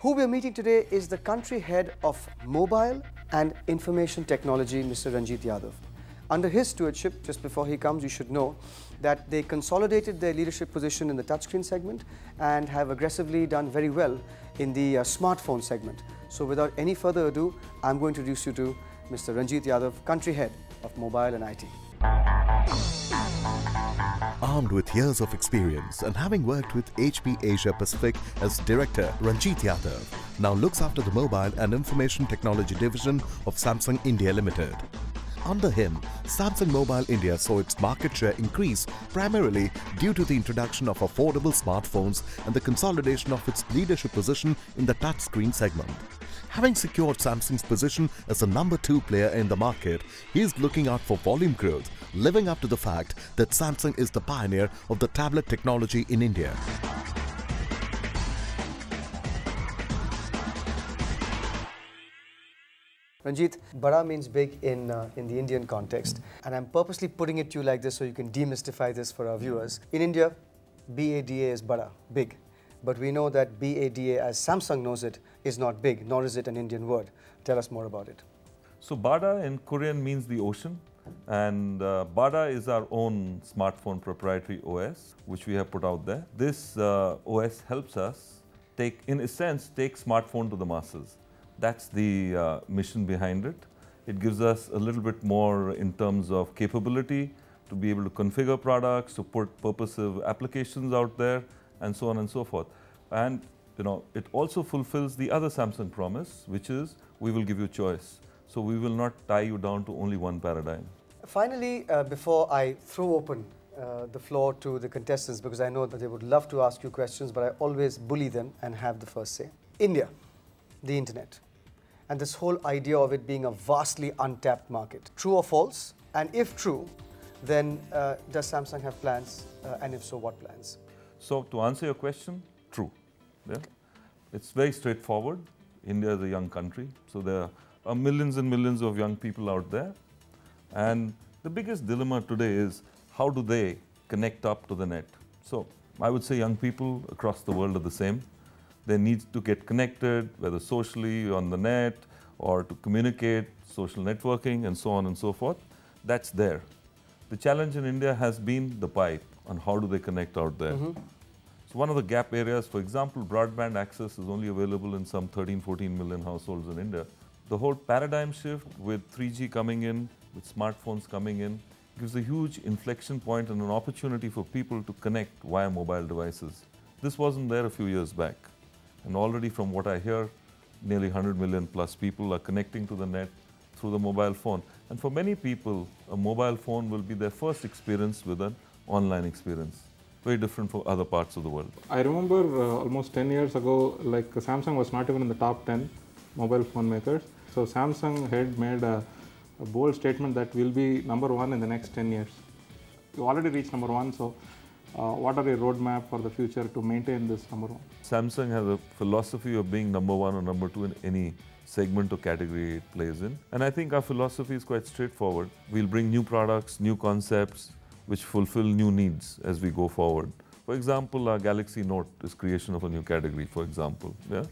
Who we are meeting today is the country head of mobile and information technology, Mr. Ranjit Yadav. Under his stewardship, just before he comes, you should know that they consolidated their leadership position in the touchscreen segment and have aggressively done very well in the smartphone segment. So without any further ado, I'm going to introduce you to Mr. Ranjit Yadav, country head of mobile and IT. Armed with years of experience and having worked with HP Asia Pacific as director, Ranjit Yadav now looks after the mobile and information technology division of Samsung India Limited. Under him, Samsung Mobile India saw its market share increase primarily due to the introduction of affordable smartphones and the consolidation of its leadership position in the touchscreen segment. Having secured Samsung's position as the number 2 player in the market, he is looking out for volume growth, living up to the fact that Samsung is the pioneer of the tablet technology in India. Ranjit, bada means big in the Indian context, and I'm purposely putting it to you like this so you can demystify this for our viewers. In India, BADA is bada, big. But we know that BADA, as Samsung knows it, is not big, nor is it an Indian word. Tell us more about it. So Bada in Korean means the ocean, and Bada is our own smartphone proprietary OS, which we have put out there. This OS helps us in a sense, take smartphone to the masses. That's the mission behind it. It gives us a little bit more in terms of capability to be able to configure products, to put purposive applications out there, and so on and so forth. And it also fulfills the other Samsung promise, which is we will give you choice. So we will not tie you down to only one paradigm. Finally, before I throw open the floor to the contestants, because I know that they would love to ask you questions, but I always bully them and have the first say. India, the internet, and this whole idea of it being a vastly untapped market. True or false? And if true, then does Samsung have plans? And if so, what plans? So to answer your question, true. Yeah? It's very straightforward. India is a young country, so there are millions and millions of young people out there. And the biggest dilemma today is how do they connect up to the net? So I would say young people across the world are the same. They need to get connected, whether socially, on the net, or to communicate, social networking, and so on and so forth. That's there. The challenge in India has been the pipe, on how do they connect out there. So one of the gap areas, for example, broadband access is only available in some 13-14 million households in India. The whole paradigm shift with 3G coming in, with smartphones coming in, gives a huge inflection point and an opportunity for people to connect via mobile devices. This wasn't there a few years back. And already from what I hear, nearly 100 million plus people are connecting to the net through the mobile phone. And for many people, a mobile phone will be their first experience with an online experience. Very different from other parts of the world. I remember almost 10 years ago, like Samsung was not even in the top 10 mobile phone makers. So Samsung had made a bold statement that we'll be number 1 in the next 10 years. We already reached number 1, so what are your roadmap for the future to maintain this number 1? Samsung has a philosophy of being number 1 or number 2 in any segment or category it plays in. And I think our philosophy is quite straightforward. We'll bring new products, new concepts, which fulfill new needs as we go forward. For example, our Galaxy Note is creation of a new category, for example. Yeah?